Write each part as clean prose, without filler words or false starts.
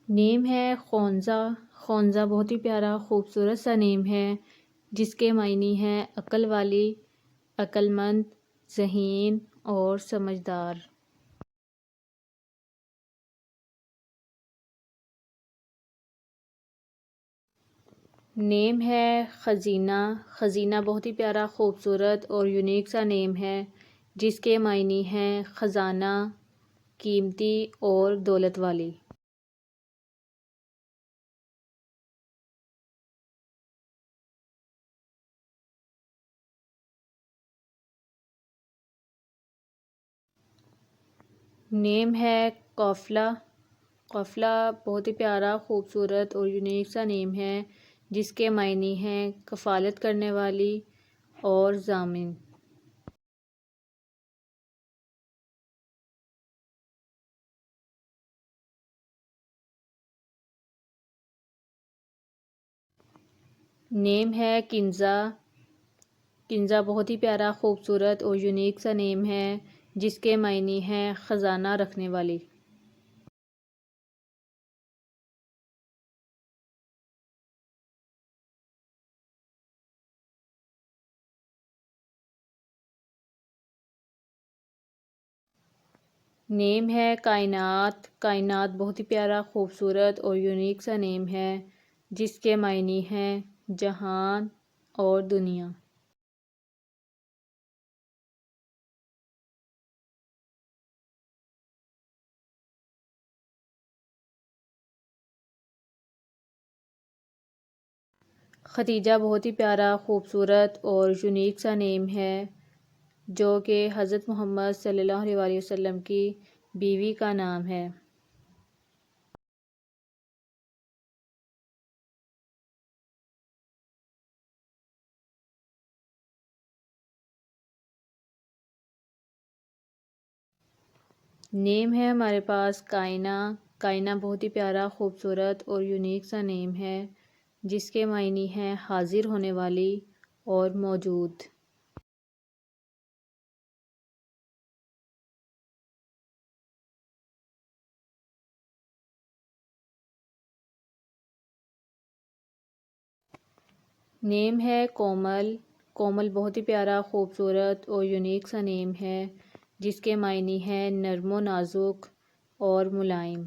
نیم ہے خونزہ۔ خونزہ بہت ہی پیارا خوبصورت سا نیم ہے جس کے معنی ہے عقل والی، عقل مند، ذہین اور سمجھدار۔ نیم ہے خزینہ۔ خزینہ بہت ہی پیارا خوبصورت اور یونیک سا نیم ہے جس کے معنی ہیں خزانہ، قیمتی اور دولت والی۔ نیم ہے قافلہ۔ قافلہ بہت ہی پیارا خوبصورت اور یونیک سا نیم ہے جس کے معنی ہیں کفالت کرنے والی اور ضامن۔ نیم ہے کنزہ۔ کنزہ بہت ہی پیارا خوبصورت اور یونیک سا نیم ہے جس کے معنی ہیں خزانہ رکھنے والی۔ نیم ہے کائنات۔ کائنات بہت ہی پیارا خوبصورت اور یونیک سا نیم ہے جس کے معنی ہیں جہان اور دنیا۔ ختیجہ بہت ہی پیارا خوبصورت اور یونیک سا نیم ہے جو کہ حضرت محمد صلی اللہ علیہ وسلم کی بیوی کا نام ہے۔ نیم ہے ہمارے پاس کائنہ۔ کائنہ بہت ہی پیارا خوبصورت اور یونیک سا نیم ہے جس کے معنی ہیں حاضر ہونے والی اور موجود۔ نیم ہے کومل۔ کومل بہت ہی پیارا خوبصورت اور یونیک سا نیم ہے جس کے معنی ہیں نرم و نازک اور ملائم۔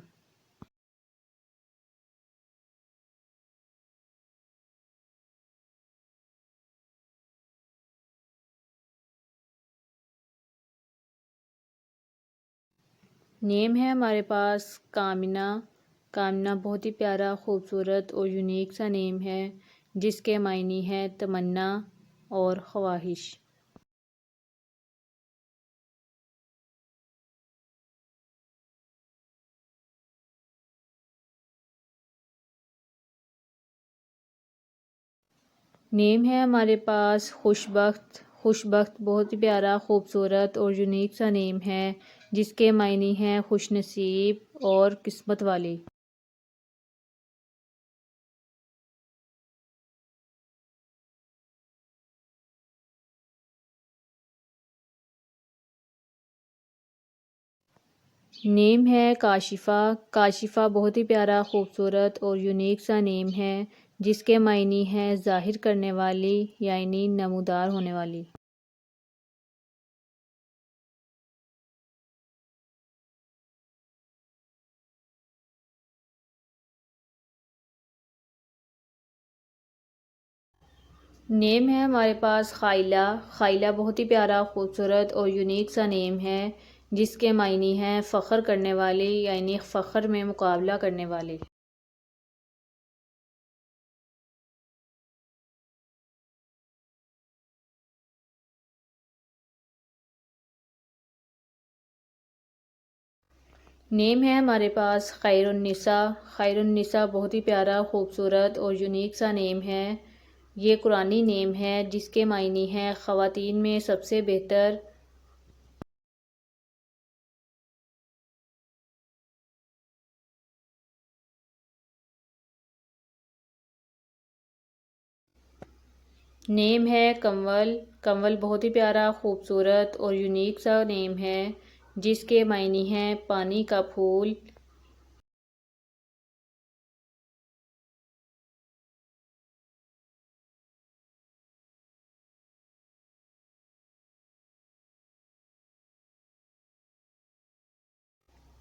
نیم ہے ہمارے پاس کامنہ۔ کامنہ بہت ہی پیارا خوبصورت اور یونیک سا نیم ہے جس کے معنی ہیں تمنا اور خواہش۔ نیم ہے ہمارے پاس خوش بخت۔ خوش بخت بہت ہی پیارا خوبصورت اور یونیک سا نیم ہے جس کے معنی ہیں خوش نصیب اور قسمت والی۔ نیم ہے کاشفہ۔ کاشفہ بہت ہی پیارا خوبصورت اور یونیک سا نیم ہے جس کے معنی ہیں ظاہر کرنے والی یعنی نمودار ہونے والی۔ نیم ہے ہمارے پاس خائلہ۔ خائلہ بہت ہی پیارا خوبصورت اور یونیک سا نیم ہے جس کے معنی ہیں فخر کرنے والی یعنی فخر میں مقابلہ کرنے والی۔ نیم ہے ہمارے پاس خیر النساء۔ خیر النساء بہت ہی پیارا خوبصورت اور یونیک سا نیم ہے۔ یہ قرآنی نیم ہے جس کے معنی ہیں خواتین میں سب سے بہتر۔ نیم ہے کنول۔ کنول بہت ہی پیارا خوبصورت اور یونیک سا نیم ہے جس کے معنی ہیں پانی کا پھول۔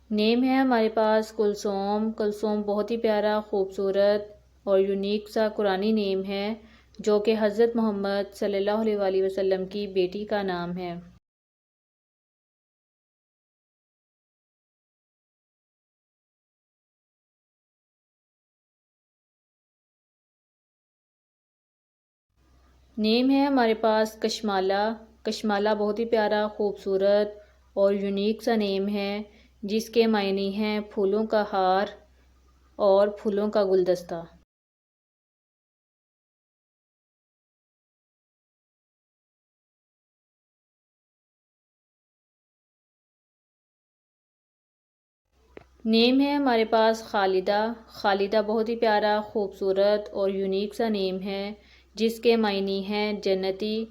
نیم ہے ہمارے پاس کلثوم۔ کلثوم بہت ہی پیارا، خوبصورت اور یونیک سا قرآنی نیم ہے، جو کہ حضرت محمد صلی اللہ علیہ وآلہ وسلم کی بیٹی کا نام ہے۔ نیم ہے ہمارے پاس کشمالہ۔ کشمالہ بہت ہی پیارا، خوبصورت اور یونیک سا نیم ہے، جس کے معنی ہیں پھولوں کا ہار اور پھولوں کا گلدستہ۔ نیم ہے ہمارے پاس خالدہ۔ خالدہ بہت ہی پیارا، خوبصورت اور یونیک سا نیم ہے، جس کے معنی ہیں جنتی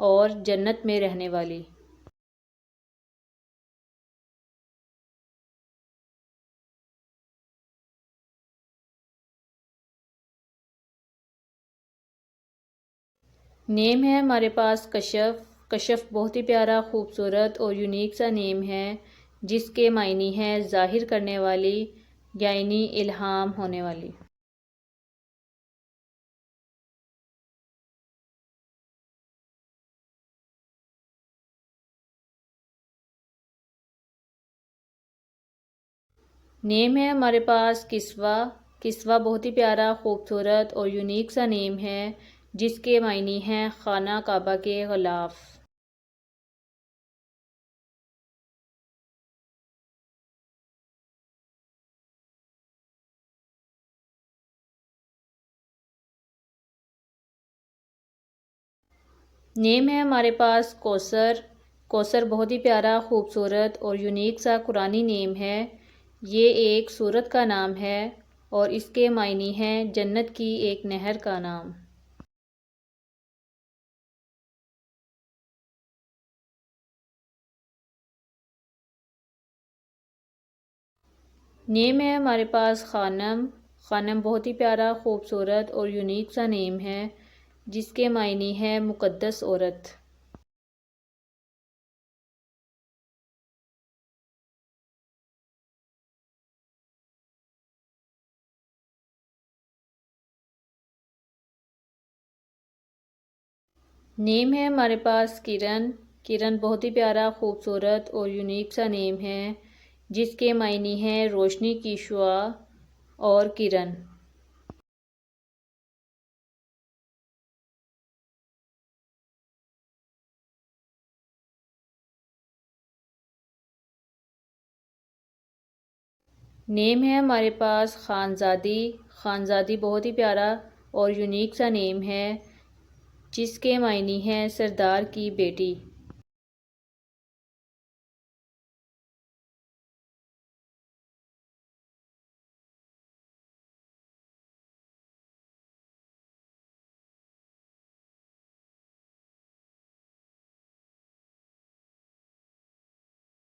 اور جنت میں رہنے والی۔ نیم ہے ہمارے پاس کشف۔ کشف بہت ہی پیارا، خوبصورت اور یونیک سا نیم ہے، جس کے معنی ہیں ظاہر کرنے والی، یعنی الہام ہونے والی۔ نیم ہے ہمارے پاس کسوہ۔ کسوہ بہت ہی پیارا، خوبصورت اور یونیک سا نیم ہے، جس کے معنی ہیں خانہ کعبہ کے غلاف۔ نیم ہے ہمارے پاس کوثر۔ کوثر بہت ہی پیارا، خوبصورت اور یونیک سا قرآنی نیم ہے۔ یہ ایک سورت کا نام ہے اور اس کے معنی ہیں جنت کی ایک نہر کا نام۔ نیم ہے ہمارے پاس خانم۔ خانم بہت ہی پیارا، خوبصورت اور یونیک سا نیم ہے، جس کے معنی ہیں مقدس عورت۔ نیم ہے ہمارے پاس کرن۔ کرن بہت ہی پیارا، خوبصورت اور یونیک سا نیم ہے، جس کے معنی ہیں روشنی کی شعاع اور کرن۔ نیم ہے ہمارے پاس خانزادی۔ خانزادی بہت ہی پیارا اور یونیک سا نیم ہے، جس کے معنی ہیں سردار کی بیٹی۔